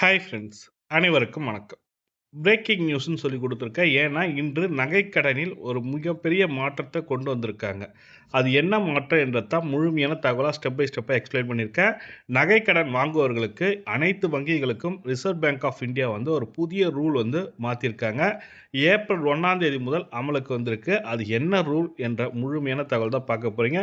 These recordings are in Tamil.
ஹாய் ஃப்ரெண்ட்ஸ், அனைவருக்கும் வணக்கம். பிரேக்கிங் நியூஸ்ன்னு சொல்லி குடுத்துருக்கேன். ஏன்னா, இன்று நகைக்கடனில் ஒரு மிகப்பெரிய மாற்றத்த கொண்டு வந்திருக்காங்க. அது என்ன மாற்றம் என்றது தான் முழுமையான தகவலா ஸ்டெப் பை ஸ்டெப்பா எக்ஸ்பிளைன் பண்ணியிருக்கேன். நகைக்கடன் வாங்குபவர்களுக்கு அனைத்து வங்கிகளுக்கும் ரிசர்வ் பேங்க் ஆஃப் இந்தியா வந்து ஒரு புதிய ரூல் வந்து மாத்தியிருக்காங்க. ஏப்ரல் 1ஆம் தேதி முதல் அமலுக்கு வந்திருக்கு. அது என்ன ரூல் என்ற முழுமையான தகவல் தான் பார்க்க போறீங்க.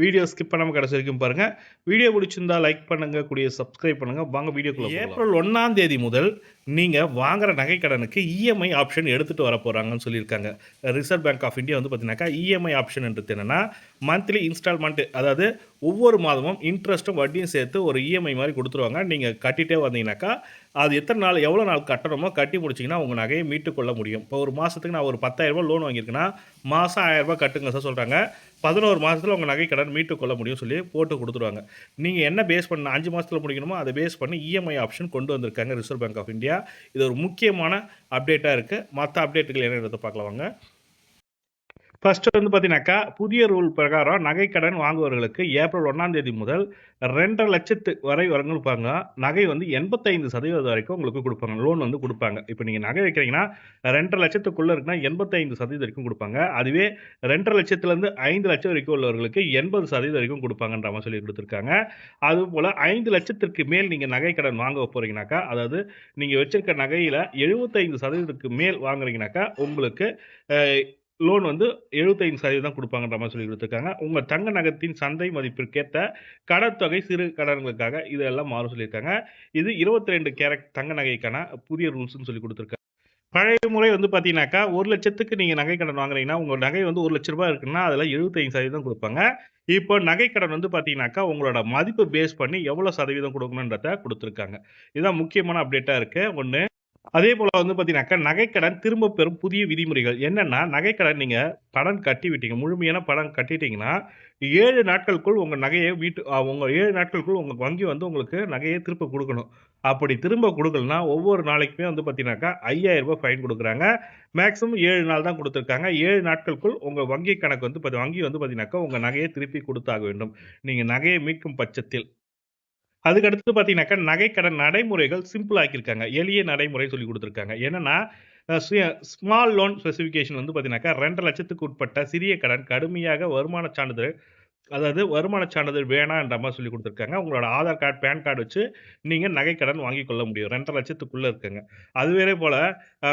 வீடியோ ஸ்கிப் பண்ணாம கடைசி வரைக்கும் பாருங்க. வீடியோ பிடிச்சிருந்தா லைக் பண்ணுங்க, கூடிய சப்ஸ்கிரைப் பண்ணுங்க. வாங்க வீடியோக்குள்ள போகலாம். ஏப்ரல் 1ஆம் தேதி முதல் நீங்க வாங்குற நகைக்கடனுக்கு இஎம்ஐ ஆப்ஷன் எடுத்துட்டு வர போறாங்கன்னு சொல்லியிருக்காங்க. ரிசர்வ் பேங்க் ஆஃப் இந்தியா வந்து பார்த்தீங்கன்னாக்கா, இஎம்ஐ ஆப்ஷன் என்றது என்னன்னா, மந்த்லி இன்ஸ்டால்மெண்ட், அதாவது ஒவ்வொரு மாதமும் இன்ட்ரெஸ்ட்டும் வட்டியும் சேர்த்து ஒரு இஎம்ஐ மாரி குடுத்துருவாங்க. நீங்க கட்டிட்டே வந்தீங்கன்னாக்கா, அது எத்தன நாள் எவ்வளோ நாள் கட்டணுமோ கட்டி முடிச்சீங்கன்னா, உங்க நகைய மீட்டுக் கொள்ள முடியும். இப்போ ஒரு மாசத்துக்கு நான் ஒரு ரூ. 10,000 லோன் வாங்கியிருக்கேன்னா, மாசம் ரூ. 1000 கட்டுங்க சார் சொல்றாங்க. 11 மாசத்துல உங்க நகை கடன் மீட்டுக் கொள்ள முடியும்னு சொல்லி போட்டு குடுத்துருவாங்க. நீங்க என்ன பேஸ் பண்ண 5 மாசத்துல முடிக்கணுமோ, அத பேஸ் பண்ணி இஎம்ஐ ஆப்ஷன் கொண்டு வந்திருக்காங்க ரிசர்வ் பேங்க் ஆஃப் இந்தியா. இது ஒரு முக்கியமான அப்டேட்டா இருக்கு. மத்த அப்டேட்டுகள் என்னன்றத பார்க்கலாம் வாங்க. ஃபர்ஸ்ட் வந்து பார்த்தீங்கன்னாக்கா, புதிய ரூல் பிரகாரம் நகைக்கடன் வாங்குபவர்களுக்கு ஏப்ரல் 1ஆம் தேதி முதல் 2,50,000 வரை வழங்குவாங்க. நகை வந்து 85% வரைக்கும் உங்களுக்கு குடுப்பாங்க. லோன் வந்து குடுப்பாங்க. இப்ப நீங்க நகை வைக்கிறீங்கன்னா, 2,50,000க்குள்ள இருக்குன்னா 85% வரைக்கும் குடுப்பாங்க. அதுவே 2,50,000லேருந்து 5,00,000 வரைக்கும் உள்ளவர்களுக்கு 80% வரைக்கும் குடுப்பாங்கன்ற மாரி சொல்லி குடுத்துருக்காங்க. அதுபோல 5,00,000க்கு மேல் நீங்க நகைக்கடன் வாங்க போறீங்கன்னாக்கா, அதாவது நீங்க வச்சிருக்க நகையில 75%க்கு மேல் வாங்குறீங்கன்னாக்கா, உங்களுக்கு அ லோன் வந்து 75% தான் குடுப்பாங்கன்ற மாரி சொல்லிக் குடுத்துருக்காங்க. உங்க தங்க நகத்தின் சந்தை மதிப்பிற்கேத்த கடன்தொகை சிறு கடன்களுக்காக இதெல்லாம் மாறும் சொல்லியிருக்காங்க. இது 22 கேரட் தங்க நகைக்கான புதிய ரூல்ஸ்ன்னு சொல்லிக் குடுத்துருக்காங்க. பழைய முறை வந்து பார்த்தீங்கன்னாக்கா, 1,00,000க்கு நீங்க நகை கடன் வாங்குறீங்கன்னா, உங்க நகை வந்து ரூ. 1,00,000 இருக்குன்னா, அதுல 75% குடுப்பாங்க. இப்போ நகை கடன் வந்து பார்த்தீங்கன்னாக்கா, உங்களோட மதிப்பு பேஸ் பண்ணி எவ்வளோ சதவீதம் குடுக்கணுன்றத குடுத்துருக்காங்க. இதுதான் முக்கியமான அப்டேட்டா இருக்கு. 1. அதே போல வந்து பார்த்தீங்கன்னாக்கா, நகைக்கடன் திரும்ப பெறும் புதிய விதிமுறைகள். என்னன்னா, நகைக்கடன் நீங்க பணம் கட்டி விட்டீங்க. முழுமையான பணம் கட்டிட்டீங்கன்னா, 7 நாட்களுக்குள் உங்க நகைய உங்க 7 நாட்களுக்குள் உங்க வங்கி வந்து உங்களுக்கு நகைய திருப்ப குடுக்கணும். அப்படி திரும்ப குடுக்கலன்னா, ஒவ்வொரு நாளைக்குமே வந்து பார்த்தீங்கன்னாக்கா, ரூ. 5,000 ஃபைன் குடுக்குறாங்க. மேக்ஸிமம் 7 நாள் தான் குடுத்துருக்காங்க. 7 நாட்களுக்குள் உங்க வங்கி கணக்கு வந்து வங்கி வந்து பார்த்தீங்கன்னாக்கா, உங்க நகைய திருப்பி குடுத்தாக வேண்டும். நீங்க நகைய மீட்கும் பட்சத்தில். அதுக்கு அடுத்து பார்த்தீங்கன்னாக்கா, நகைக்கடன் நடைமுறைகள் சிம்பிள் ஆக்கியிருக்காங்க. எளிய நடைமுறை சொல்லிக் குடுத்துருக்காங்க. என்னன்னா, அ சுய ஸ்மால் லோன் ஸ்பெசிஃபிகேஷன் வந்து பார்த்தீங்கன்னாக்கா, 2,50,000க்கு உட்பட்ட சிறிய கடன் கடுமையாக வருமானச் சான்றிதழ், அதாவது வருமானச் சான்றிதழ் வேணான்ற மாரி சொல்லிக் குடுத்துருக்காங்க. உங்களோட ஆதார் கார்டு, பான் கார்டு வச்சு நீங்க நகைக்கடன் வாங்கிக் கொள்ள முடியும். 2,50,000க்குள்ள இருக்குங்க. அதுவே போல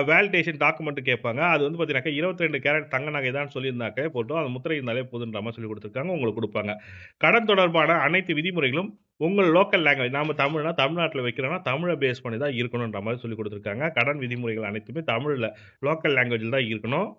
வேலிடேஷன் டாக்குமெண்ட் கேட்பாங்க. அது வந்து பார்த்தீங்கன்னாக்கா, 22 கேரட் தங்க நகை தான் சொல்லியிருந்தாக்க போதும். அது முத்திரை இருந்தாலே போதுன்ற மாரி சொல்லிக் குடுத்துருக்காங்க. உங்களுக்கு குடுப்பாங்க. கடன் தொடர்பான அனைத்து விதிமுறைகளும் உங்கள் லோக்கல் லேங்குவேஜ், நாம தமிழ்னா தமிழ்நாட்டுல வைக்கிறோம்னா, தமிழ பேஸ் பண்ணி தான் இருக்கணுன்ற மாரி சொல்லிக் குடுத்துருக்காங்க. கடன் விதிமுறைகள் அனைத்துமே தமிழ்ல, லோக்கல் லேங்குவேஜ்ல தான் இருக்கணும்.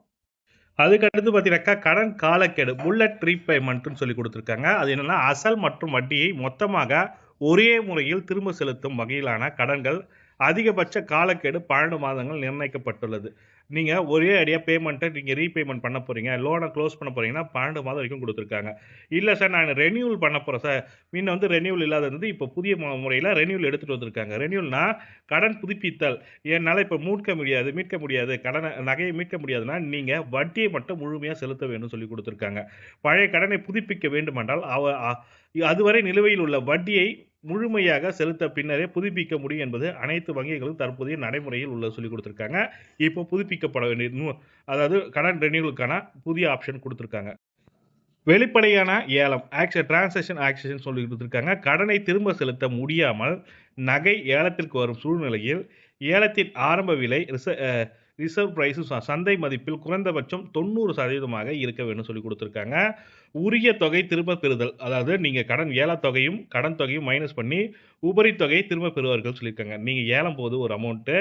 அதுக்கு அடுத்து பார்த்தீங்கன்னாக்கா, கடன் காலக்கெடு புல்லட் ரீபேமெண்ட்ன்னு சொல்லிக் குடுத்துருக்காங்க. அது என்னன்னா, அசல் மற்றும் வட்டியை மொத்தமாக ஒரே முறையில் திரும்ப செலுத்தும் வகையிலான கடன்கள் அதிகபட்ச காலக்கெடு 12 மாதங்கள் நிர்ணயிக்கப்பட்டுள்ளது. நீங்க ஒரே அடியா பேமெண்ட்ட நீங்க ரீபேமெண்ட் பண்ண போறீங்க. லோன குளோஸ் பண்ண போறீங்கன்னா, 12 மாதம் வரைக்கும் குடுத்துருக்காங்க. இல்ல சார் நான் ரெனியூவல் பண்ண போறேன் சார். முன்ன வந்து ரெனியூவல் இல்லாதது வந்து இப்போ புதிய முறையில ரெனியூவல் எடுத்துட்டு வந்திருக்காங்க. ரெனியூவல்னா கடன் புதுப்பித்தல். என்னால இப்ப மீட்க முடியாது. நகையை மீட்க முடியாதுன்னா, நீங்க வட்டியை மட்டும் முழுமையா செலுத்த வேண்டும் சொல்லிக் குடுத்துருக்காங்க. பழைய கடனை புதுப்பிக்க வேண்டுமென்றால், அதுவரை நிலுவையில் உள்ள வட்டியை முழுமையாக செலுத்த பின்னரே புதுப்பிக்க முடியும் என்பது அனைத்து வங்கிகளும் தற்போதைய நடைமுறையில் உள்ளது சொல்லிக் குடுத்துருக்காங்க. இப்போ புதுப்பிக்கப்பட வேண்டிய அதாவது கடன் ரெனியூவலுக்கான புதிய ஆப்ஷன் குடுத்துருக்காங்க. வெளிப்படையான ஏலம் டிரான்சாக்ஷன் ஆக்ஷன் சொல்லி குடுத்துருக்காங்க. கடனை திரும்ப செலுத்த முடியாமல் நகை ஏலத்திற்கு வரும் சூழ்நிலையில், ஏலத்தின் ஆரம்ப விலை ரிசர்வ் பிரைஸ் சந்தை மதிப்பில் குறைந்தபட்சம் 90% இருக்க வேண்டும் சொல்லிக் குடுத்துருக்காங்க. உரிய தொகை திரும்ப பெறுதல். அதாவது நீங்க கடன் ஏலத் தொகையும், கடன் தொகையும் மைனஸ் பண்ணி உபரி தொகையை திரும்ப பெறுவார்கள் சொல்லியிருக்காங்க. நீங்க ஏலம் போது ஒரு அமௌண்ட்டு,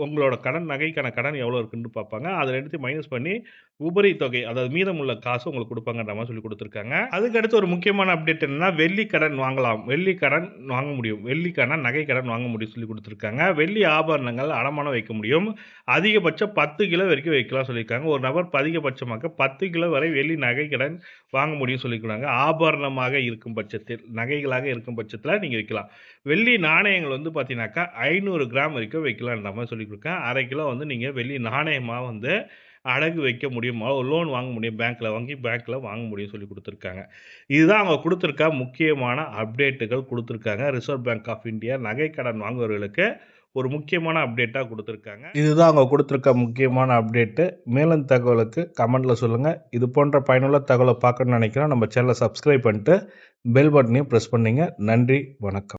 உங்களோட நகைக்கான கடன் எவ்வளோ இருக்குன்னு பார்ப்பாங்க. அத 2த்தையும் மைனஸ் பண்ணி உபரி தொகை, அதாவது மீதமுள்ள காசு உங்களுக்கு குடுப்பாங்கன்ற மாரி சொல்லிக் குடுத்துருக்காங்க. அதுக்கு அடுத்து ஒரு முக்கியமான அப்டேட் என்னன்னா, வெள்ளி கடன் வாங்கலாம். வெள்ளி கடன் வாங்க முடியும். வெள்ளிக்கான நகை கடன் வாங்க முடியும்னு சொல்லிக் குடுத்துருக்காங்க. வெள்ளி ஆபரணங்கள் அடமானம் வைக்க முடியும். அதிகபட்சம் 10 கிலோ வரைக்கும் வைக்கலாம் சொல்லியிருக்காங்க. ஒரு நபர் அதிகபட்சமாக 10 கிலோ வரை வெள்ளி நகை கடன் வாங்க முடியும்னு சொல்லியிருக்காங்க. ஆபரணமாக இருக்கும் பட்சத்தில், நகைகளாக இருக்கும் பட்சத்தில நீங்க வைக்கலாம். வெள்ளி நாணயங்கள் வந்து பார்த்தீங்கன்னாக்கா, 500 கிராம் வரைக்கும் வைக்கலான்ற மாரி சொல்லிக் குடுக்கேன். 1/2 கிலோ வந்து நீங்க வெள்ளி நாணயமா வந்து அடகு வைக்க முடியும். லோன் வாங்க முடியும். பேங்க்ல வாங்க முடியும்னு சொல்லிக் குடுத்துருக்காங்க. இதுதான் அவங்க குடுத்துருக்க முக்கியமான அப்டேட்டுகள் குடுத்துருக்காங்க. ரிசர்வ் பேங்க் ஆஃப் இந்தியா நகை கடன் வாங்குபவர்களுக்கு ஒரு முக்கியமான அப்டேட்டா குடுத்துருக்காங்க. இதுதான் அவங்க குடுத்துருக்க முக்கியமான அப்டேட்டு. மேலும் தகவலுக்கு கமெண்ட்ல சொல்லுங்க. இது போன்ற பயனுள்ள தகவல பார்க்கணும்னு நினைக்கிறோம். நம்ம சேனலை சப்ஸ்கிரைப் பண்ணிட்டு பெல் பட்டனையும் பிரஸ் பண்ணுங்க. நன்றி, வணக்கம்.